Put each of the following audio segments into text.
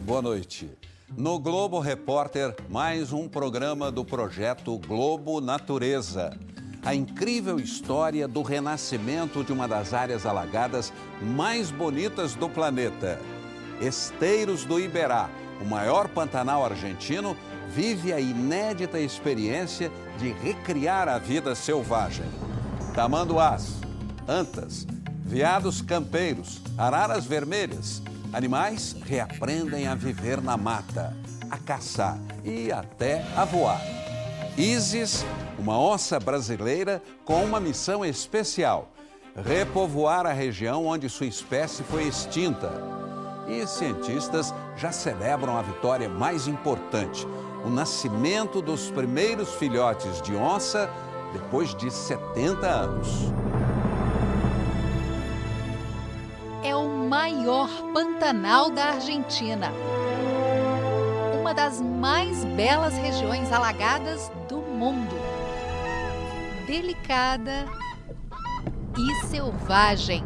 boa noite. No Globo Repórter, mais um programa do projeto Globo Natureza. A incrível história do renascimento de uma das áreas alagadas mais bonitas do planeta. Esteiros do Iberá, o maior pantanal argentino, vive a inédita experiência de recriar a vida selvagem. Tamanduás, antas, veados campeiros, araras vermelhas, animais reaprendem a viver na mata, a caçar e até a voar. Isis, uma onça brasileira com uma missão especial: repovoar a região onde sua espécie foi extinta. E cientistas já celebram a vitória mais importante: o nascimento dos primeiros filhotes de onça depois de 70 anos. É o maior pantanal da Argentina. Uma das mais belas regiões alagadas do mundo. Delicada e selvagem.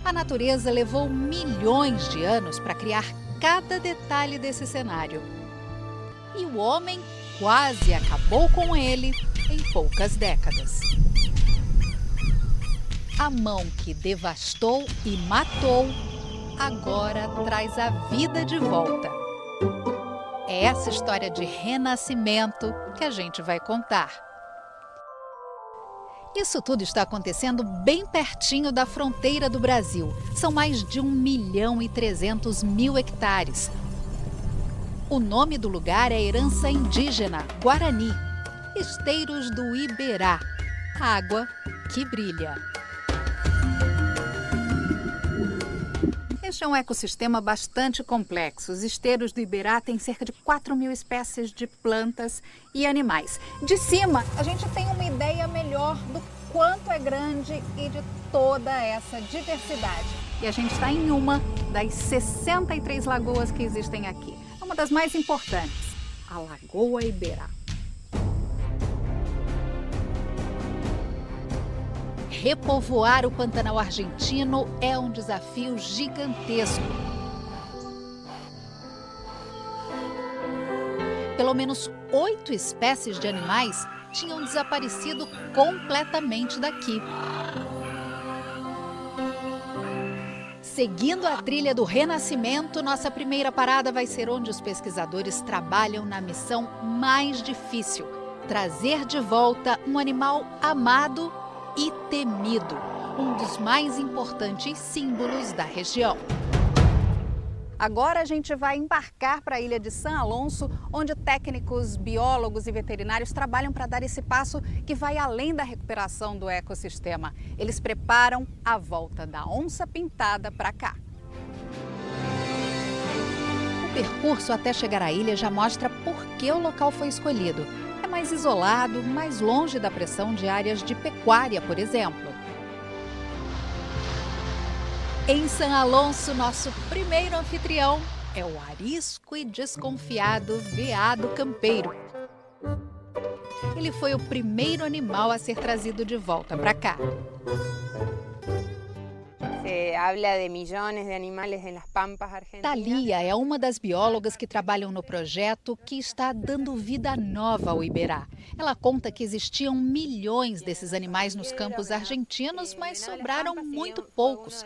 A natureza levou milhões de anos para criar cada detalhe desse cenário. E o homem quase acabou com ele em poucas décadas. A mão que devastou e matou, agora traz a vida de volta. É essa história de renascimento que a gente vai contar. Isso tudo está acontecendo bem pertinho da fronteira do Brasil. São mais de 1.300.000 hectares. O nome do lugar é herança indígena, Guarani. Esteiros do Iberá, água que brilha. Este é um ecossistema bastante complexo. Os esteiros do Iberá têm cerca de 4.000 espécies de plantas e animais. De cima, a gente tem uma ideia melhor do quanto é grande e de toda essa diversidade. E a gente está em uma das 63 lagoas que existem aqui. É uma das mais importantes, a Lagoa Iberá. Repovoar o Pantanal argentino é um desafio gigantesco. Pelo menos 8 espécies de animais tinham desaparecido completamente daqui. Seguindo a trilha do renascimento, nossa primeira parada vai ser onde os pesquisadores trabalham na missão mais difícil: trazer de volta um animal amado e temido, um dos mais importantes símbolos da região. Agora a gente vai embarcar para a ilha de San Alonso, onde técnicos, biólogos e veterinários trabalham para dar esse passo que vai além da recuperação do ecossistema. Eles preparam a volta da onça-pintada para cá. O percurso até chegar à ilha já mostra por que o local foi escolhido. É mais isolado, mais longe da pressão de áreas de pecuária, por exemplo. Em San Alonso, nosso primeiro anfitrião é o arisco e desconfiado veado campeiro. Ele foi o primeiro animal a ser trazido de volta para cá. Thalia é uma das biólogas que trabalham no projeto que está dando vida nova ao Iberá. Ela conta que existiam milhões desses animais nos campos argentinos, mas sobraram muito poucos.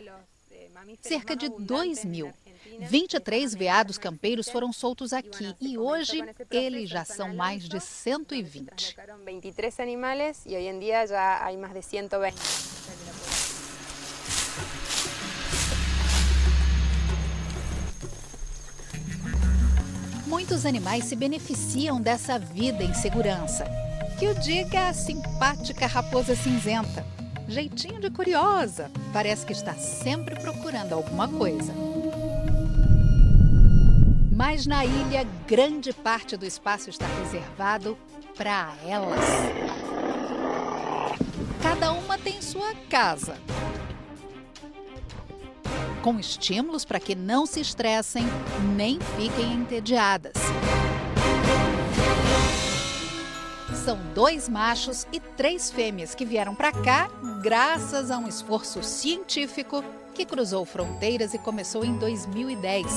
Cerca de 2.000. 23 veados campeiros foram soltos aqui e hoje eles já são mais de 120. 23 animais e hoje em dia já há mais de 120. Muitos animais se beneficiam dessa vida em segurança. Que o diga a simpática raposa cinzenta. Jeitinho de curiosa, parece que está sempre procurando alguma coisa. Mas na ilha, grande parte do espaço está reservado para elas. Cada uma tem sua casa, com estímulos para que não se estressem nem fiquem entediadas. São 2 machos e 3 fêmeas que vieram para cá graças a um esforço científico que cruzou fronteiras e começou em 2010.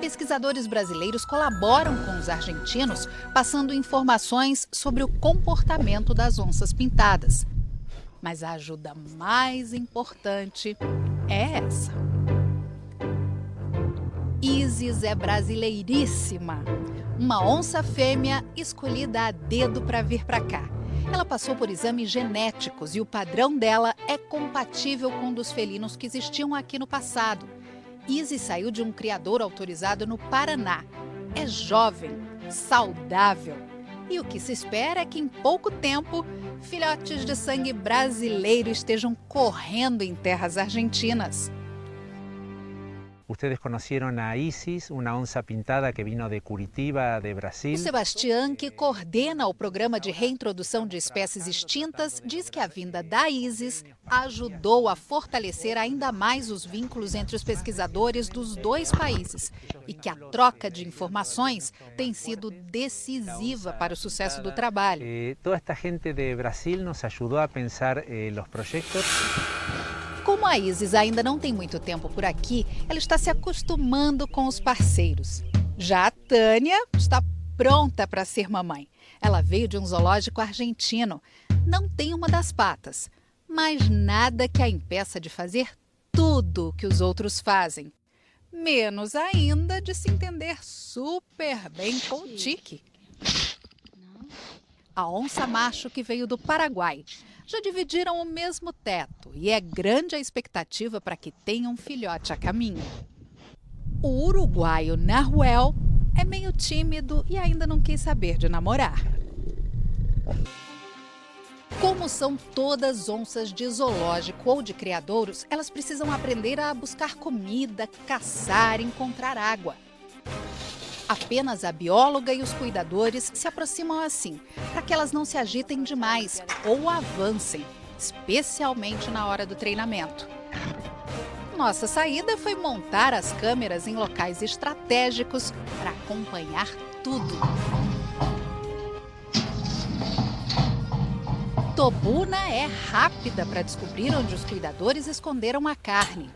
Pesquisadores brasileiros colaboram com os argentinos, passando informações sobre o comportamento das onças pintadas. Mas a ajuda mais importante é essa. Isis é brasileiríssima. Uma onça fêmea escolhida a dedo para vir para cá. Ela passou por exames genéticos e o padrão dela é compatível com um dos felinos que existiam aqui no passado. Isis saiu de um criador autorizado no Paraná. É jovem, saudável. E o que se espera é que em pouco tempo, filhotes de sangue brasileiro estejam correndo em terras argentinas. Ustedes conocieron a Isis, una onza pintada que vino de Curitiba, de O Brasil. Sebastián, que coordena o programa de reintrodução de espécies extintas, diz que a vinda da Isis ajudou a fortalecer ainda mais os vínculos entre os pesquisadores dos 2 países e que a troca de informações tem sido decisiva para o sucesso do trabalho. Toda esta gente de Brasil nos ajudou a pensar los proyectos. Como a Isis ainda não tem muito tempo por aqui, ela está se acostumando com os parceiros. Já a Tânia está pronta para ser mamãe. Ela veio de um zoológico argentino. Não tem uma das patas, mas nada que a impeça de fazer tudo o que os outros fazem. Menos ainda de se entender super bem com o tique. A onça macho que veio do Paraguai. Já dividiram o mesmo teto e é grande a expectativa para que tenham um filhote a caminho. O uruguaio Nahuel é meio tímido e ainda não quis saber de namorar. Como são todas onças de zoológico ou de criadouros, elas precisam aprender a buscar comida, caçar, encontrar água. Apenas a bióloga e os cuidadores se aproximam assim, para que elas não se agitem demais ou avancem, especialmente na hora do treinamento. Nossa saída foi montar as câmeras em locais estratégicos para acompanhar tudo. Tobuna é rápida para descobrir onde os cuidadores esconderam a carne.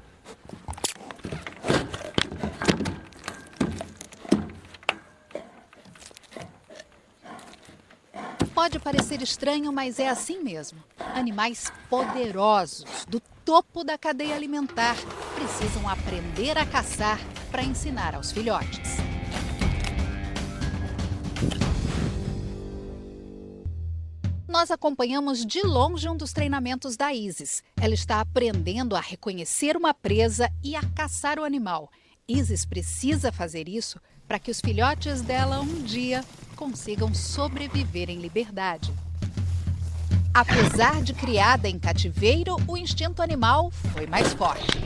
Pode parecer estranho, mas é assim mesmo. Animais poderosos, do topo da cadeia alimentar, precisam aprender a caçar para ensinar aos filhotes. Nós acompanhamos de longe um dos treinamentos da Isis. Ela está aprendendo a reconhecer uma presa e a caçar o animal. Isis precisa fazer isso para que os filhotes dela um dia consigam sobreviver em liberdade. Apesar de criada em cativeiro, o instinto animal foi mais forte.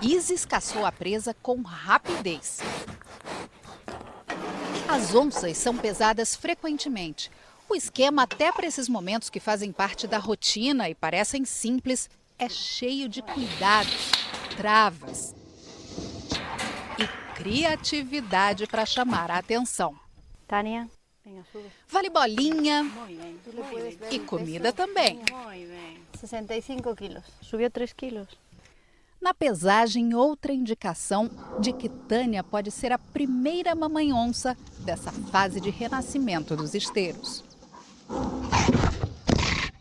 Isis caçou a presa com rapidez. As onças são pesadas frequentemente. O esquema, até para esses momentos que fazem parte da rotina e parecem simples, é cheio de cuidados, travas e criatividade para chamar a atenção. Tânia, venga, sube. Vale bolinha Muy bien. Tú le puedes ver e el comida peso. também. Muy bien. 65 kilos. Subió 3 kilos. Na pesagem, outra indicação de que Tânia pode ser a primeira mamãe onça dessa fase de renascimento dos esteiros.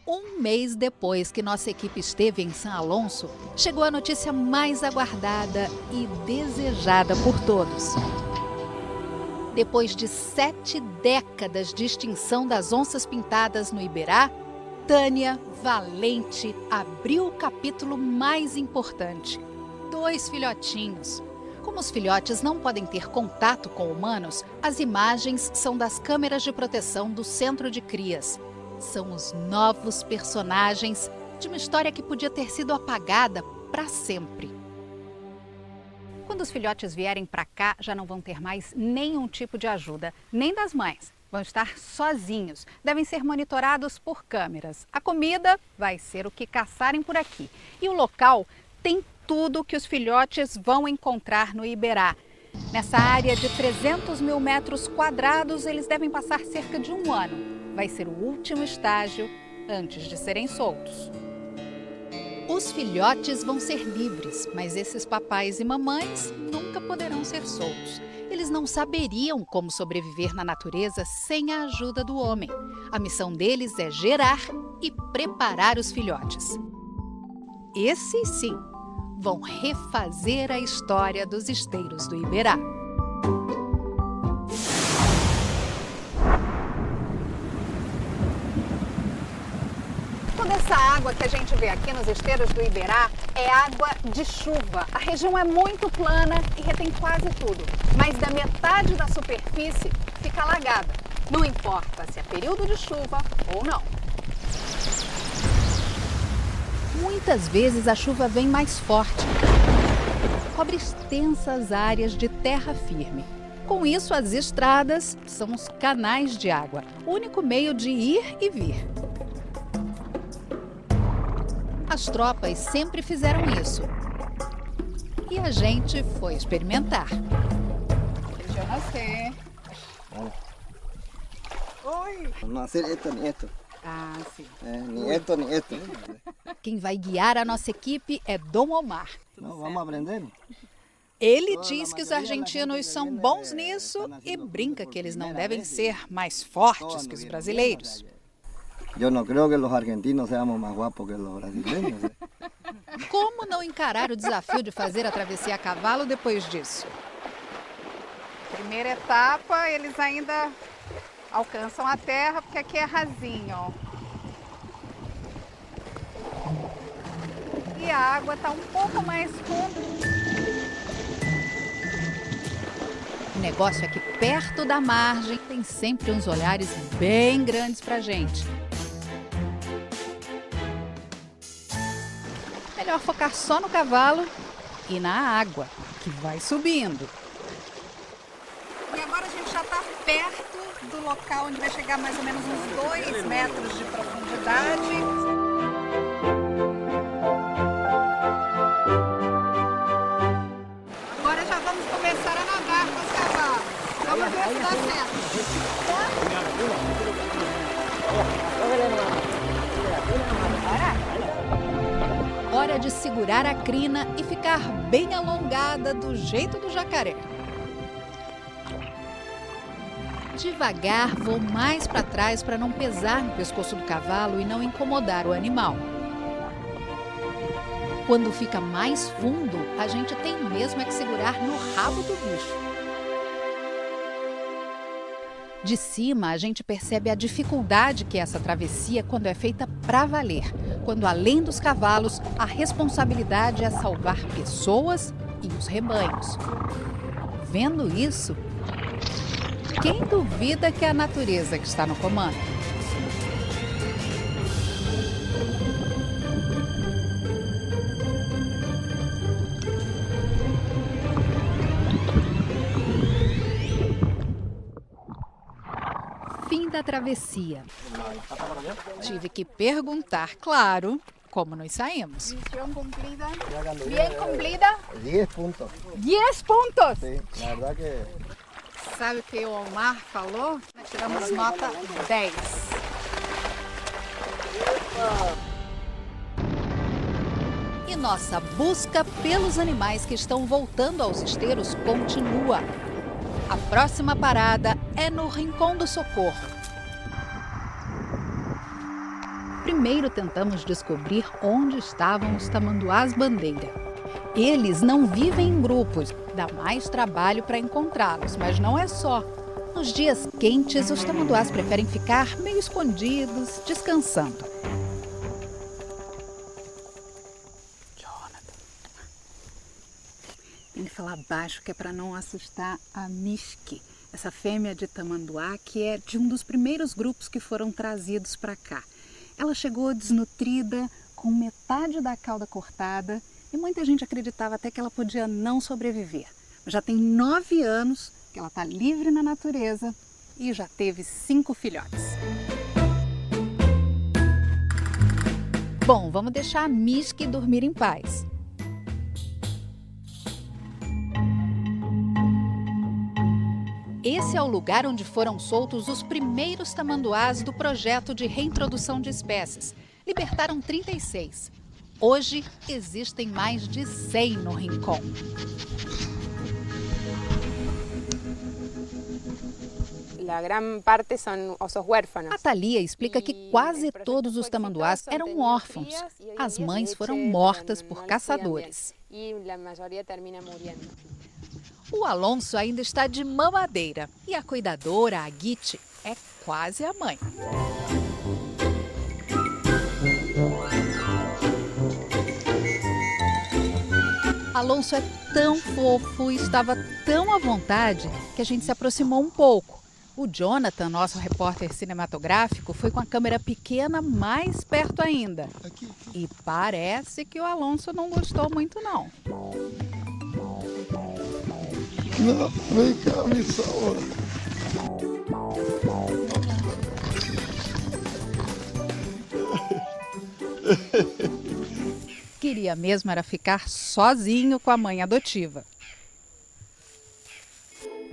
Um mês depois que nossa equipe esteve em São Alonso, chegou a notícia mais aguardada e desejada por todos. Depois de 7 décadas de extinção das onças pintadas no Iberá, Tânia, valente, abriu o capítulo mais importante. 2 filhotinhos. Como os filhotes não podem ter contato com humanos, as imagens são das câmeras de proteção do centro de crias. São os novos personagens de uma história que podia ter sido apagada para sempre. Quando os filhotes vierem para cá, já não vão ter mais nenhum tipo de ajuda, nem das mães. Vão estar sozinhos, devem ser monitorados por câmeras. A comida vai ser o que caçarem por aqui. E o local tem tudo o que os filhotes vão encontrar no Iberá. Nessa área de 300 mil metros quadrados, eles devem passar cerca de 1 ano. Vai ser o último estágio antes de serem soltos. Os filhotes vão ser livres, mas esses papais e mamães nunca poderão ser soltos. Eles não saberiam como sobreviver na natureza sem a ajuda do homem. A missão deles é gerar e preparar os filhotes. Esses, sim, vão refazer a história dos esteiros do Iberá. Toda essa água que a gente vê aqui nos esteiros do Iberá é água de chuva. A região é muito plana e retém quase tudo. Mais da metade da superfície fica alagada. Não importa se é período de chuva ou não. Muitas vezes a chuva vem mais forte. Cobre extensas áreas de terra firme. Com isso, as estradas são os canais de água, o único meio de ir e vir. As tropas sempre fizeram isso. E a gente foi experimentar. Deixa eu nascer. Oi! Nascer esto ni esto. Ah, sim. Ni esto ni esto. Quem vai guiar a nossa equipe é Dom Omar. No, vamos a aprender. Ele diz que os argentinos são bons nisso e brinca que eles não devem ser mais fortes que os brasileiros. Eu não creio que os argentinos sejamos mais guapos que os brasileiros. Como não encarar o desafio de fazer a travessia a cavalo depois disso? Primeira etapa, eles ainda alcançam a terra, porque aqui é rasinho, ó. E a água está um pouco mais funda. O negócio é que perto da margem tem sempre uns olhares bem grandes pra gente. Melhor focar só no cavalo e na água, que vai subindo. E agora a gente já está perto do local onde vai chegar mais ou menos uns 2 metros de profundidade. Agora já vamos começar a nadar com os cavalos. Vamos ver se dá certo. Hora de segurar a crina e ficar bem alongada do jeito do jacaré. Devagar, vou mais para trás para não pesar no pescoço do cavalo e não incomodar o animal. Quando fica mais fundo, a gente tem mesmo é que segurar no rabo do bicho. De cima, a gente percebe a dificuldade que é essa travessia quando é feita para valer. Quando, além dos cavalos, a responsabilidade é salvar pessoas e os rebanhos. Vendo isso, quem duvida que é a natureza que está no comando? Fim da travessia. Tive que perguntar, claro, como nos saímos. Missão cumprida? Bem cumprida? 10 pontos. 10 pontos? Sim, na verdade que... Sabe o que o Omar falou? Nós tiramos nota 10. E nossa busca pelos animais que estão voltando aos esteiros continua. A próxima parada é no Rincão do Socorro. Primeiro tentamos descobrir onde estavam os tamanduás bandeira. Eles não vivem em grupos, dá mais trabalho para encontrá-los, mas não é só. Nos dias quentes, os tamanduás preferem ficar meio escondidos, descansando. Jonathan. Tem que falar baixo, que é para não assustar a Mishki, essa fêmea de tamanduá, que é de um dos primeiros grupos que foram trazidos para cá. Ela chegou desnutrida, com metade da cauda cortada, e muita gente acreditava até que ela podia não sobreviver. Já tem 9 anos que ela está livre na natureza e já teve 5 filhotes. Bom, vamos deixar a Mishki dormir em paz. Esse é o lugar onde foram soltos os primeiros tamanduás do projeto de reintrodução de espécies. Libertaram 36. Hoje, existem mais de 100 no Rincón. La gran parte son osos huérfanos. A Thalia explica que quase todos os tamanduás eram órfãos. As mães foram mortas por caçadores. E a maioria termina morrendo. O Alonso ainda está de mamadeira e a cuidadora, a Guite, é quase a mãe. Alonso é tão fofo e estava tão à vontade que a gente se aproximou um pouco. O Jonathan, nosso repórter cinematográfico, foi com a câmera pequena mais perto ainda. E parece que o Alonso não gostou muito, não. Não, vem cá, me salva. Queria mesmo era ficar sozinho com a mãe adotiva.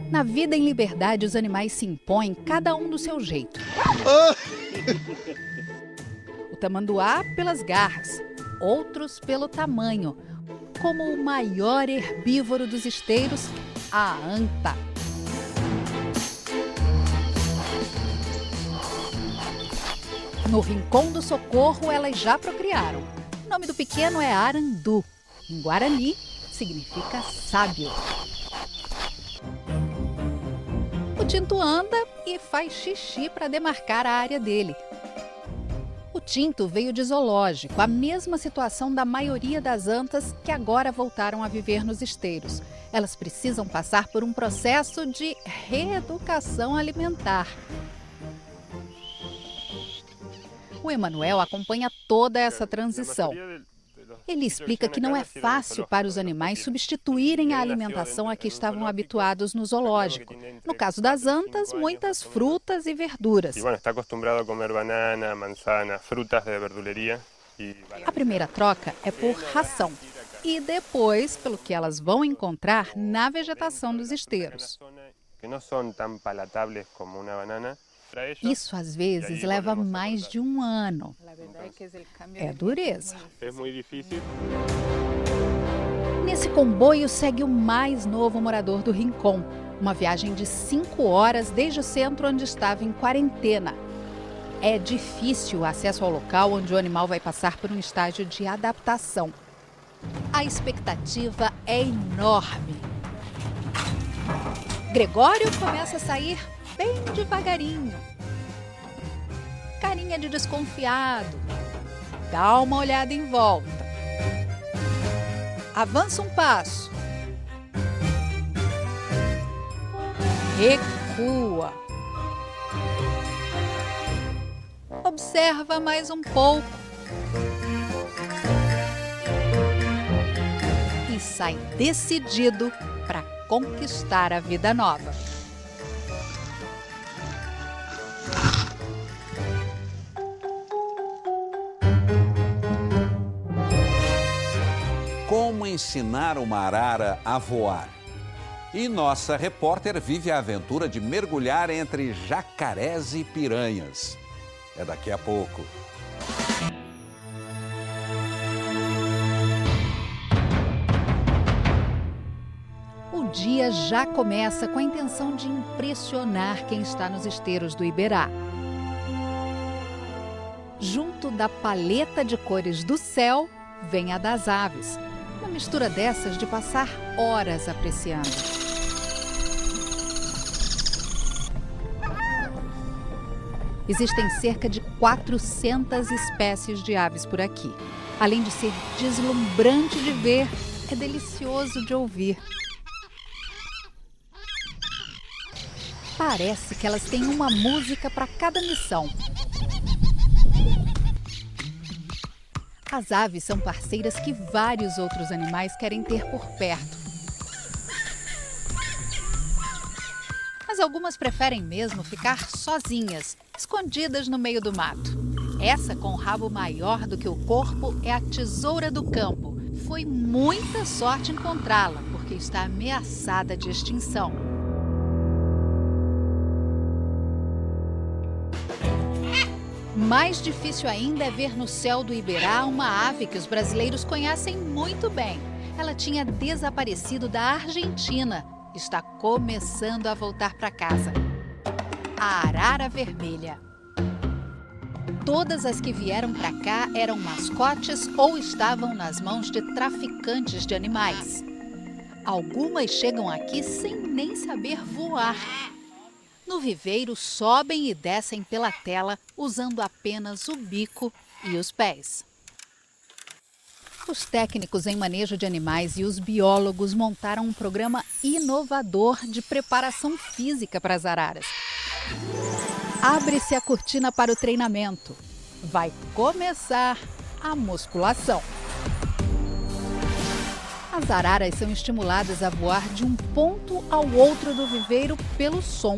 Na vida em liberdade, os animais se impõem, cada um do seu jeito. O tamanduá pelas garras, outros pelo tamanho, como o maior herbívoro dos esteiros, a anta. No Rincón do Socorro, elas já procriaram. O nome do pequeno é Arandu. Em Guarani, significa sábio. O Tinto anda e faz xixi para demarcar a área dele. O Tinto veio de zoológico, a mesma situação da maioria das antas que agora voltaram a viver nos esteiros. Elas precisam passar por um processo de reeducação alimentar. O Emanuel acompanha toda essa transição. Ele explica que não é fácil para os animais substituírem a alimentação a que estavam habituados no zoológico. No caso das antas, muitas frutas e verduras. Está acostumbrado a comer banana, manzana, frutas de verduleria. A primeira troca é por ração e depois pelo que elas vão encontrar na vegetação dos esteiros. Que não são tão palatáveis como uma banana. Isso às vezes leva mais de um ano. É dureza. É muito difícil. Nesse comboio segue o mais novo morador do Rincón. Uma viagem de 5 horas desde o centro onde estava em quarentena. É difícil o acesso ao local onde o animal vai passar por um estágio de adaptação. A expectativa é enorme. Gregório começa a sair bem devagarinho. Carinha de desconfiado. Dá uma olhada em volta. Avança um passo. Recua. Observa mais um pouco. E sai decidido para conquistar a vida nova. Como ensinar uma arara a voar? E nossa repórter vive a aventura de mergulhar entre jacarés e piranhas. É daqui a pouco. O dia já começa com a intenção de impressionar quem está nos esteiros do Iberá. Junto da paleta de cores do céu, vem a das aves. Uma mistura dessas de passar horas apreciando. Existem cerca de 400 espécies de aves por aqui. Além de ser deslumbrante de ver, é delicioso de ouvir. Parece que elas têm uma música para cada missão. As aves são parceiras que vários outros animais querem ter por perto. Mas algumas preferem mesmo ficar sozinhas, escondidas no meio do mato. Essa com o rabo maior do que o corpo é a tesoura do campo. Foi muita sorte encontrá-la, porque está ameaçada de extinção. Mais difícil ainda é ver no céu do Iberá uma ave que os brasileiros conhecem muito bem. Ela tinha desaparecido da Argentina. Está começando a voltar para casa. A arara vermelha. Todas as que vieram para cá eram mascotes ou estavam nas mãos de traficantes de animais. Algumas chegam aqui sem nem saber voar. No viveiro, sobem e descem pela tela, usando apenas o bico e os pés. Os técnicos em manejo de animais e os biólogos montaram um programa inovador de preparação física para as araras. Abre-se a cortina para o treinamento. Vai começar a musculação. As araras são estimuladas a voar de um ponto ao outro do viveiro pelo som.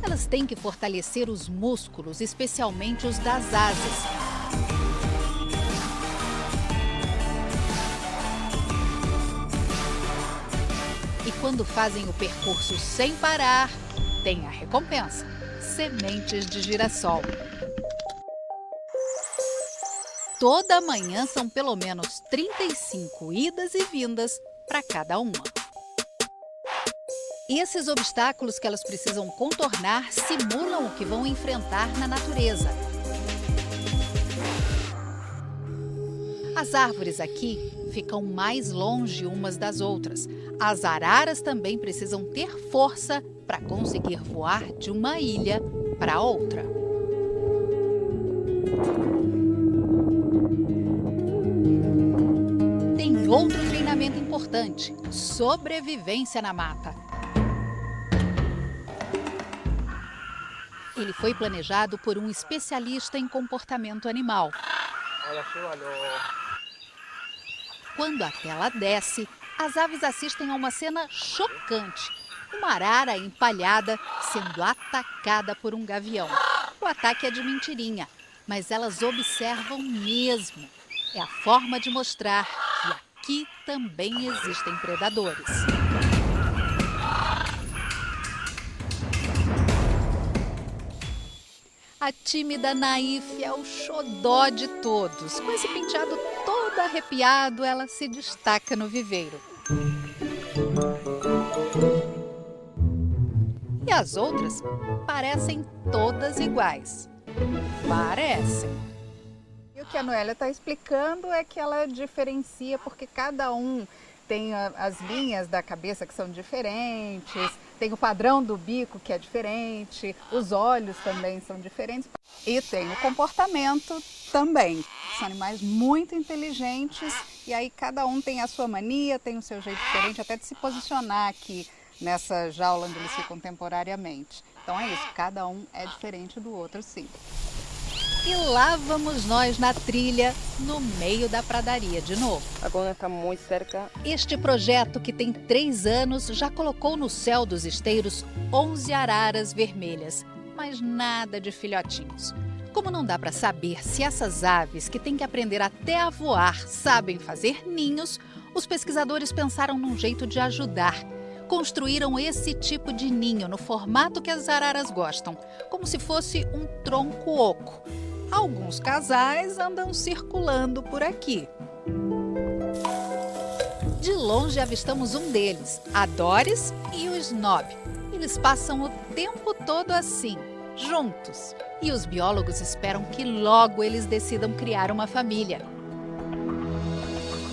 Elas têm que fortalecer os músculos, especialmente os das asas. E quando fazem o percurso sem parar, tem a recompensa: sementes de girassol. Toda manhã são pelo menos 35 idas e vindas para cada uma. Esses obstáculos que elas precisam contornar simulam o que vão enfrentar na natureza. As árvores aqui ficam mais longe umas das outras. As araras também precisam ter força para conseguir voar de uma ilha para outra. Tem outro treinamento importante: sobrevivência na mata. Ele foi planejado por um especialista em comportamento animal. Quando a tela desce, as aves assistem a uma cena chocante. Uma arara empalhada sendo atacada por um gavião. O ataque é de mentirinha, mas elas observam mesmo. É a forma de mostrar que aqui também existem predadores. A tímida Naif é o xodó de todos. Com esse penteado todo arrepiado, ela se destaca no viveiro. E as outras parecem todas iguais. Parecem. E o que a Noélia está explicando é que ela diferencia porque cada um tem as linhas da cabeça que são diferentes, tem o padrão do bico que é diferente, os olhos também são diferentes e tem o comportamento também. São animais muito inteligentes e aí cada um tem a sua mania, tem o seu jeito diferente até de se posicionar aqui nessa jaula onde eles ficam temporariamente. Então é isso, cada um é diferente do outro, sim. E lá vamos nós na trilha, no meio da pradaria de novo. A coluna está muito cerca. Este projeto, que tem 3 anos, já colocou no céu dos esteiros 11 araras vermelhas, mas nada de filhotinhos. Como não dá para saber se essas aves, que têm que aprender até a voar, sabem fazer ninhos, os pesquisadores pensaram num jeito de ajudar. Construíram esse tipo de ninho no formato que as araras gostam, como se fosse um tronco oco. Alguns casais andam circulando por aqui. De longe avistamos um deles, a Doris e o Snob. Eles passam o tempo todo assim, juntos. E os biólogos esperam que logo eles decidam criar uma família.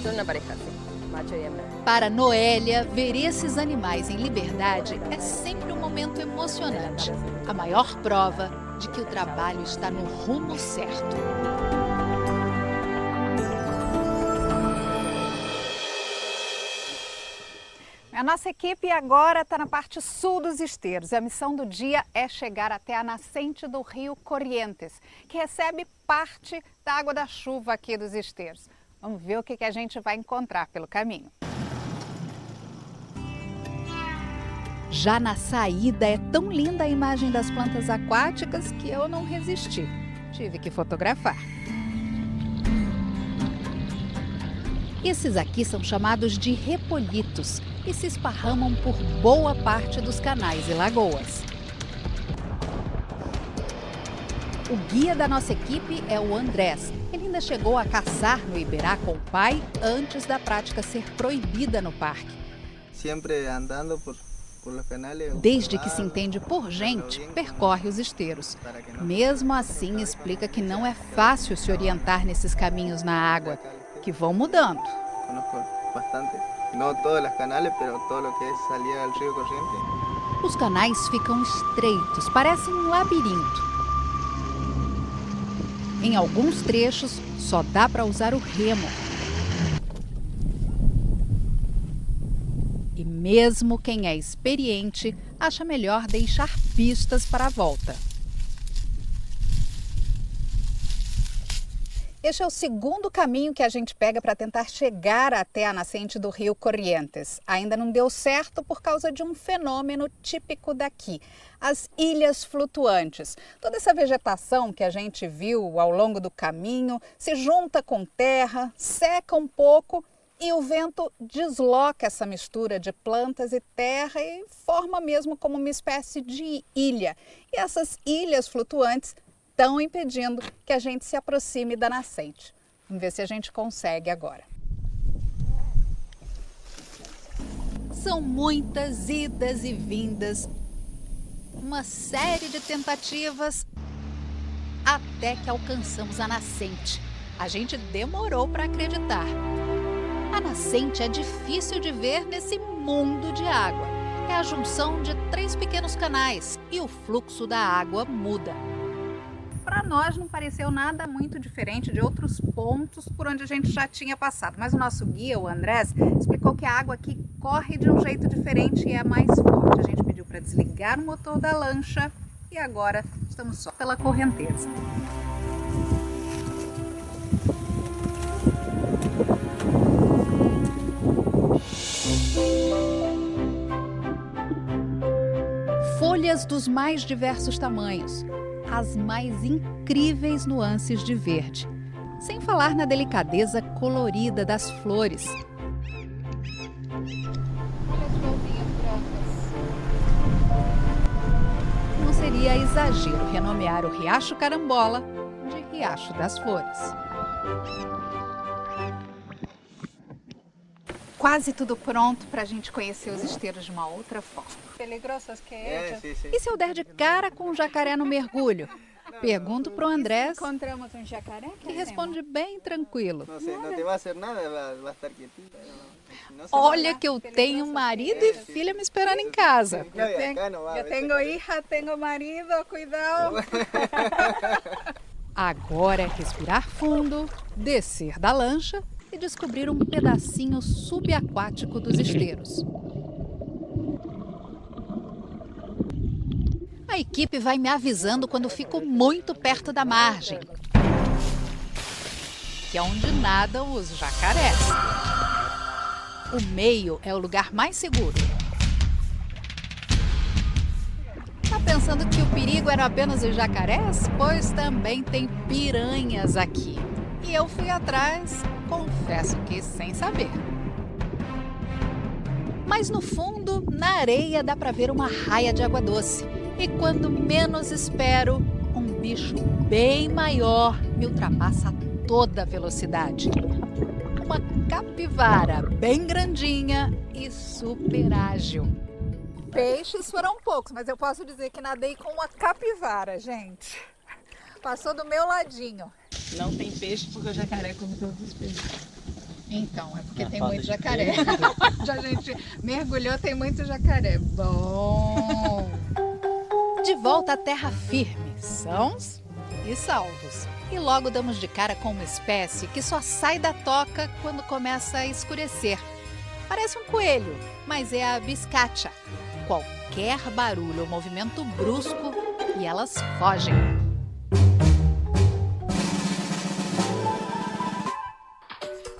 São uma pareja, sim. Macho e hembra. Para Noélia, ver esses animais em liberdade é sempre um momento emocionante. A maior prova de que o trabalho está no rumo certo. A nossa equipe agora está na parte sul dos esteiros. A missão do dia é chegar até a nascente do rio Corrientes, que recebe parte da água da chuva aqui dos esteiros. Vamos ver o que a gente vai encontrar pelo caminho. Já na saída, é tão linda a imagem das plantas aquáticas que eu não resisti. Tive que fotografar. Esses aqui são chamados de repolitos e se esparramam por boa parte dos canais e lagoas. O guia da nossa equipe é o Andrés. Ele ainda chegou a caçar no Iberá com o pai antes da prática ser proibida no parque. Sempre andando por los canales. Desde que se entende por gente, percorre os esteiros. Mesmo assim, explica que não é fácil se orientar nesses caminhos na água, que vão mudando. Conozco bastante. Não todos os canales, mas todo o que é salir ao rio corrente. Os canais ficam estreitos, parecem um labirinto. Em alguns trechos, só dá para usar o remo. E mesmo quem é experiente, acha melhor deixar pistas para a volta. Este é o segundo caminho que a gente pega para tentar chegar até a nascente do rio Corrientes. Ainda não deu certo por causa de um fenômeno típico daqui, as ilhas flutuantes. Toda essa vegetação que a gente viu ao longo do caminho se junta com terra, seca um pouco e o vento desloca essa mistura de plantas e terra e forma mesmo como uma espécie de ilha. E essas ilhas flutuantes estão impedindo que a gente se aproxime da nascente. Vamos ver se a gente consegue agora. São muitas idas e vindas, uma série de tentativas, até que alcançamos a nascente. A gente demorou para acreditar. A nascente é difícil de ver nesse mundo de água. É a junção de 3 pequenos canais e o fluxo da água muda. Para nós não pareceu nada muito diferente de outros pontos por onde a gente já tinha passado. Mas o nosso guia, o Andrés, explicou que a água aqui corre de um jeito diferente e é mais forte. A gente pediu para desligar o motor da lancha e agora estamos só pela correnteza. Folhas dos mais diversos tamanhos, as mais incríveis nuances de verde, sem falar na delicadeza colorida das flores. Olha as florzinhas brancas. Não seria exagero renomear o Riacho Carambola de Riacho das Flores. Quase tudo pronto para a gente conhecer os esteiros de uma outra forma. Peligrosos que é? E se eu der de cara com um jacaré no mergulho? Pergunto pro Andrés, Encontramos um jacaré que responde bem tranquilo. Não sei, não te vai fazer nada, vai estar quietinho. Olha que eu tenho marido e filha me esperando em casa. Eu tenho hija, tenho marido, cuidado. Agora é respirar fundo, descer da lancha e descobrir um pedacinho subaquático dos esteiros. A equipe vai me avisando quando fico muito perto da margem, que é onde nadam os jacarés. O meio é o lugar mais seguro. Tá pensando que o perigo era apenas os jacarés? Pois também tem piranhas aqui. E eu fui atrás, confesso que sem saber. Mas no fundo, na areia, dá para ver uma raia de água doce. E quando menos espero, um bicho bem maior me ultrapassa a toda velocidade. Uma capivara bem grandinha e super ágil. Peixes foram poucos, mas eu posso dizer que nadei com uma capivara, gente. Passou do meu ladinho. Não tem peixe porque o jacaré come todos os peixes. Então, é porque tem muito jacaré. Já a gente mergulhou, tem muito jacaré. Bom. De volta à terra firme, sãos e salvos. E logo damos de cara com uma espécie que só sai da toca quando começa a escurecer. Parece um coelho, mas é a biscacha. Qualquer barulho ou movimento brusco e elas fogem.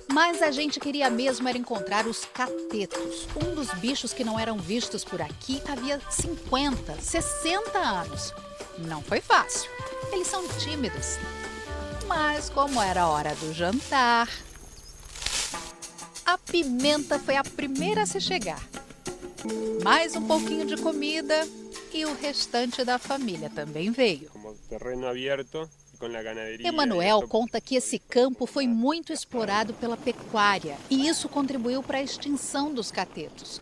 Mas a gente queria mesmo era encontrar os catetos, um dos bichos que não eram vistos por aqui havia 50, 60 anos. Não foi fácil, eles são tímidos. Mas como era a hora do jantar, a pimenta foi a primeira a se chegar. Mais um pouquinho de comida e o restante da família também veio. como terreno abierto y con la ganadería. Emanuel conta que esse campo foi muito explorado pela pecuária e isso contribuiu para a extinção dos catetos.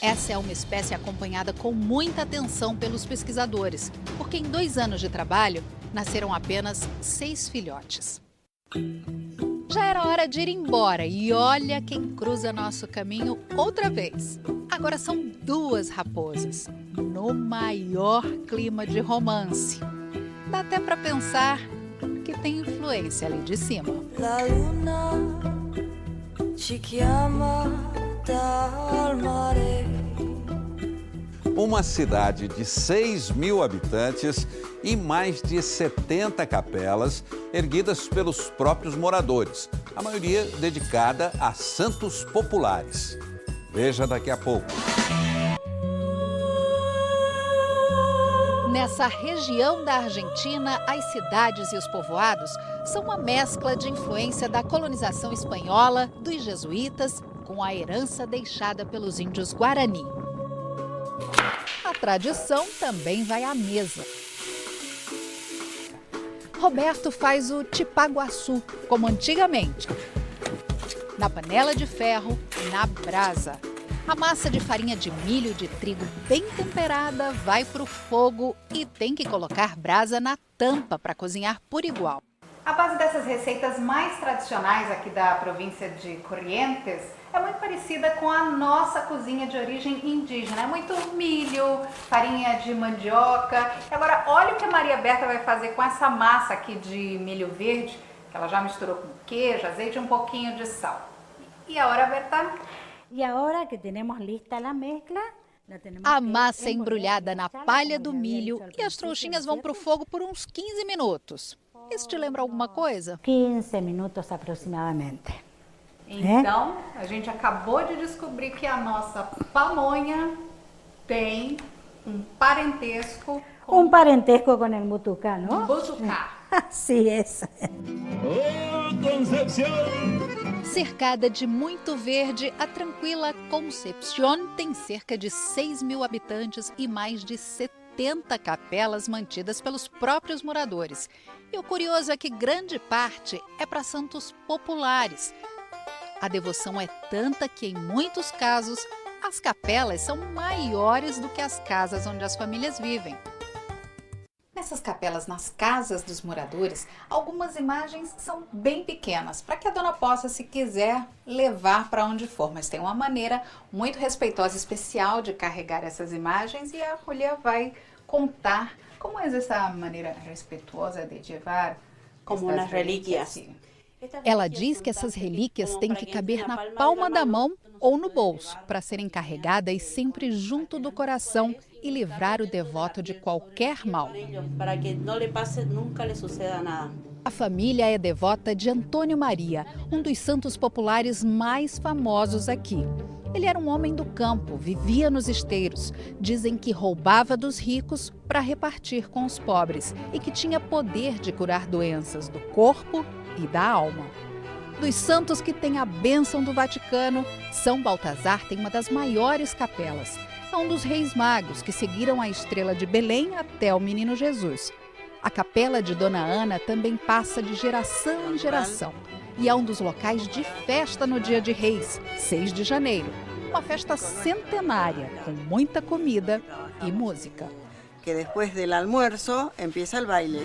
Essa é uma espécie acompanhada com muita atenção pelos pesquisadores, porque em 2 anos de trabalho nasceram apenas 6 filhotes. Já era hora de ir embora e olha quem cruza nosso caminho outra vez. Agora são 2 raposas, no maior clima de romance. Dá até para pensar que tem influência ali de cima. La luna ci chiama dal mare. Uma cidade de 6.000 habitantes e mais de 70 capelas erguidas pelos próprios moradores, a maioria dedicada a santos populares. Veja daqui a pouco. Nessa região da Argentina, as cidades e os povoados são uma mescla de influência da colonização espanhola, dos jesuítas, com a herança deixada pelos índios Guarani. A tradição também vai à mesa. Roberto faz o tipaguaçu, como antigamente, na panela de ferro, na brasa. A massa de farinha de milho de trigo bem temperada vai para o fogo e tem que colocar brasa na tampa para cozinhar por igual. A base dessas receitas mais tradicionais aqui da província de Corrientes é muito parecida com a nossa cozinha de origem indígena. É muito milho, farinha de mandioca. Agora, olha o que a Maria Berta vai fazer com essa massa aqui de milho verde, que ela já misturou com queijo, azeite e um pouquinho de sal. E agora, Berta? E agora que temos lista a mescla, a massa é embrulhada na palha do milho e as trouxinhas vão para o fogo por uns 15 minutos. Isso te lembra alguma coisa? 15 minutos aproximadamente. Então, a gente acabou de descobrir que a nossa pamonha tem um parentesco com um parentesco com o mutucá, não? Mutucá. Sim, essa. Cercada de muito verde, a tranquila Concepción tem cerca de 6.000 habitantes e mais de 70 capelas mantidas pelos próprios moradores. E o curioso é que grande parte é para santos populares. A devoção é tanta que, em muitos casos, as capelas são maiores do que as casas onde as famílias vivem. Nessas capelas, nas casas dos moradores, algumas imagens são bem pequenas, para que a dona possa, se quiser, levar para onde for. Mas tem uma maneira muito respeitosa, especial de carregar essas imagens e a Julia vai contar como é essa maneira respeitosa de levar como umas relíquias. Ela diz que essas relíquias têm que caber na palma da mão ou no bolso, para serem carregadas sempre junto do coração e livrar o devoto de qualquer mal. Para que não lhe passe, nunca lhe suceda nada. A família é devota de Antônio Maria, um dos santos populares mais famosos aqui. Ele era um homem do campo, vivia nos esteiros. Dizem que roubava dos ricos para repartir com os pobres e que tinha poder de curar doenças do corpo e da alma. Dos santos que têm a bênção do Vaticano, São Baltazar tem uma das maiores capelas. É um dos reis magos que seguiram a estrela de Belém até o menino Jesus. A capela de Dona Ana também passa de geração em geração e é um dos locais de festa no Dia de Reis, 6 de janeiro. Uma festa centenária, com muita comida e música. Que depois do almoço empieza o baile.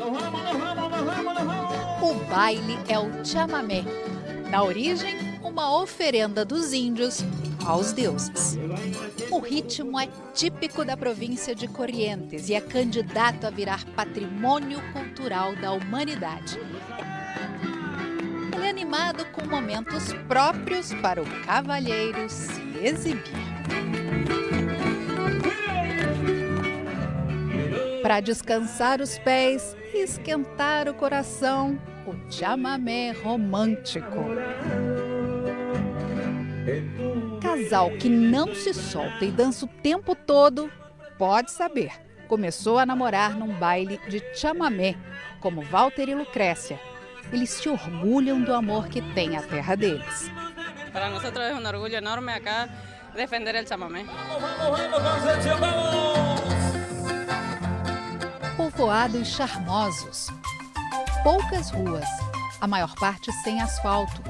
O baile é o chamamé. Na origem, uma oferenda dos índios aos deuses. O ritmo é típico da província de Corrientes e é candidato a virar patrimônio cultural da humanidade. Ele é animado com momentos próprios para o cavalheiro se exibir. Para descansar os pés e esquentar o coração, o chamamé romântico. Casal que não se solta e dança o tempo todo, pode saber, começou a namorar num baile de chamamé, como Walter e Lucrécia. Eles se orgulham do amor que tem a terra deles. Para nós é orgulho enorme acá defender o chamamé. povoados charmosos. Poucas ruas, a maior parte sem asfalto.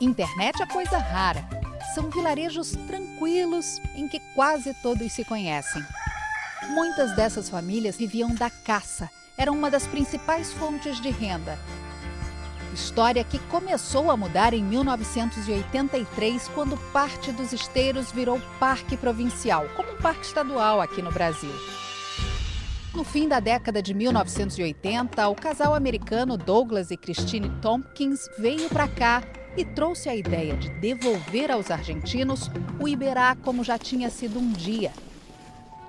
Internet é coisa rara. São vilarejos tranquilos em que quase todos se conhecem. Muitas dessas famílias viviam da caça. Era uma das principais fontes de renda. História que começou a mudar em 1983, quando parte dos esteiros virou parque provincial, como um parque estadual aqui no Brasil. No fim da década de 1980, o casal americano Douglas e Christine Tompkins veio para cá e trouxe a ideia de devolver aos argentinos o Iberá como já tinha sido um dia.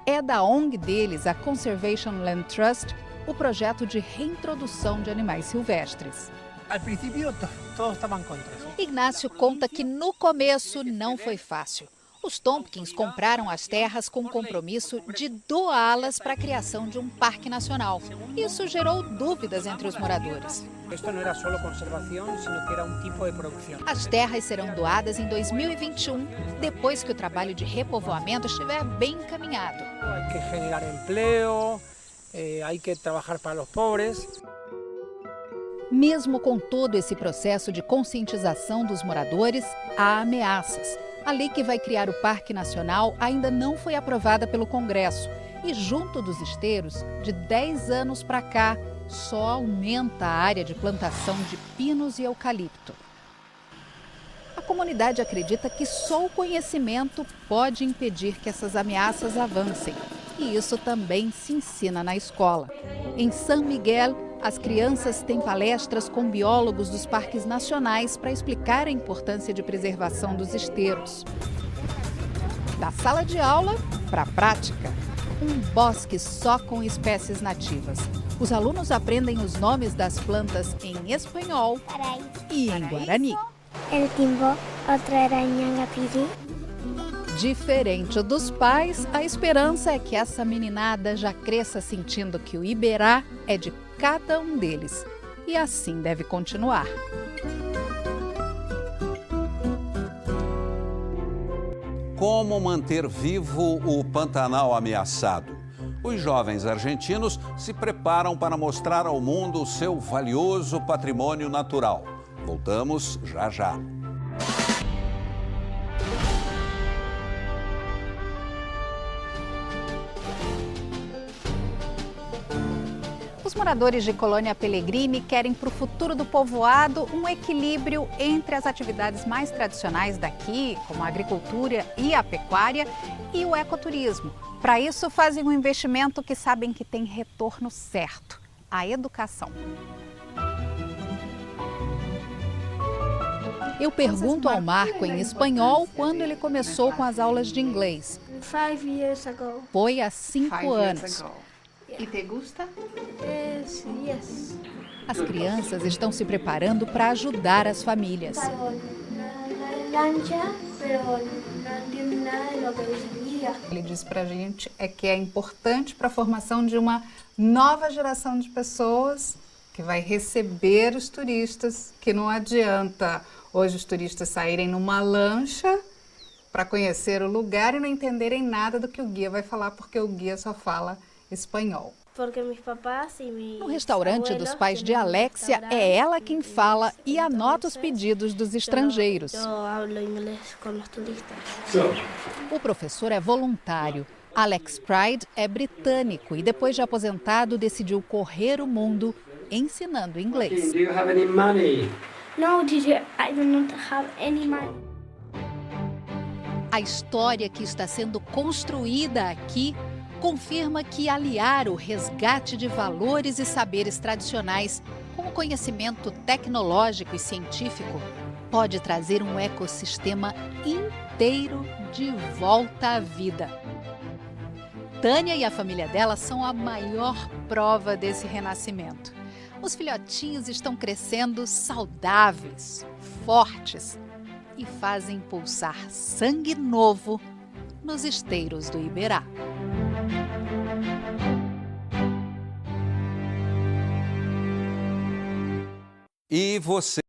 É da ONG deles, a Conservation Land Trust, o projeto de reintrodução de animais silvestres. Al princípio, todos estavam contra. Ignácio conta que no começo não foi fácil. Os Tompkins compraram as terras com o compromisso de doá-las para a criação de um parque nacional. Isso gerou dúvidas entre os moradores. Isto não era só conservação, sino que era um tipo de produção. As terras serão doadas em 2021, depois que o trabalho de repovoamento estiver bem encaminhado. Há que gerar emprego, há que trabalhar para os pobres. Mesmo com todo esse processo de conscientização dos moradores, há ameaças. A lei que vai criar o Parque Nacional ainda não foi aprovada pelo Congresso. E junto dos esteiros, de 10 anos para cá, só aumenta a área de plantação de pinos e eucalipto. A comunidade acredita que só o conhecimento pode impedir que essas ameaças avancem. E isso também se ensina na escola. Em San Miguel, as crianças têm palestras com biólogos dos parques nacionais para explicar a importância de preservação dos esteiros. Da sala de aula para a prática, um bosque só com espécies nativas. Os alunos aprendem os nomes das plantas em espanhol e em guarani. El timbo, outra aranha lapiri. Diferente dos pais, a esperança é que essa meninada já cresça sentindo que o Iberá é de cada um deles. E assim deve continuar. Como manter vivo o Pantanal ameaçado? Os jovens argentinos se preparam para mostrar ao mundo o seu valioso patrimônio natural. Voltamos já já. Os moradores de Colônia Pellegrini querem para o futuro do povoado um equilíbrio entre as atividades mais tradicionais daqui, como a agricultura e a pecuária, e o ecoturismo. Para isso, fazem um investimento que sabem que tem retorno certo: a educação. Eu pergunto ao Marco em espanhol quando ele começou com as aulas de inglês. 5 years ago. Foi há 5 anos. E te gusta? Yes. As crianças estão se preparando para ajudar as famílias. Ele disse pra gente que é importante para a formação de uma nova geração de pessoas que vai receber os turistas, que não adianta hoje os turistas saírem numa lancha para conhecer o lugar e não entenderem nada do que o guia vai falar, porque o guia só fala espanhol. No restaurante dos pais de Alexia, é ela quem fala e anota os pedidos dos estrangeiros. O professor é voluntário. Alex Pride é britânico e depois de aposentado decidiu correr o mundo ensinando inglês. Do you have any money? No, teacher, I do not have any money. A história que está sendo construída aqui confirma que aliar o resgate de valores e saberes tradicionais com o conhecimento tecnológico e científico pode trazer um ecossistema inteiro de volta à vida. Tânia e a família dela são a maior prova desse renascimento. Os filhotinhos estão crescendo saudáveis, fortes e fazem pulsar sangue novo nos esteiros do Iberá. E você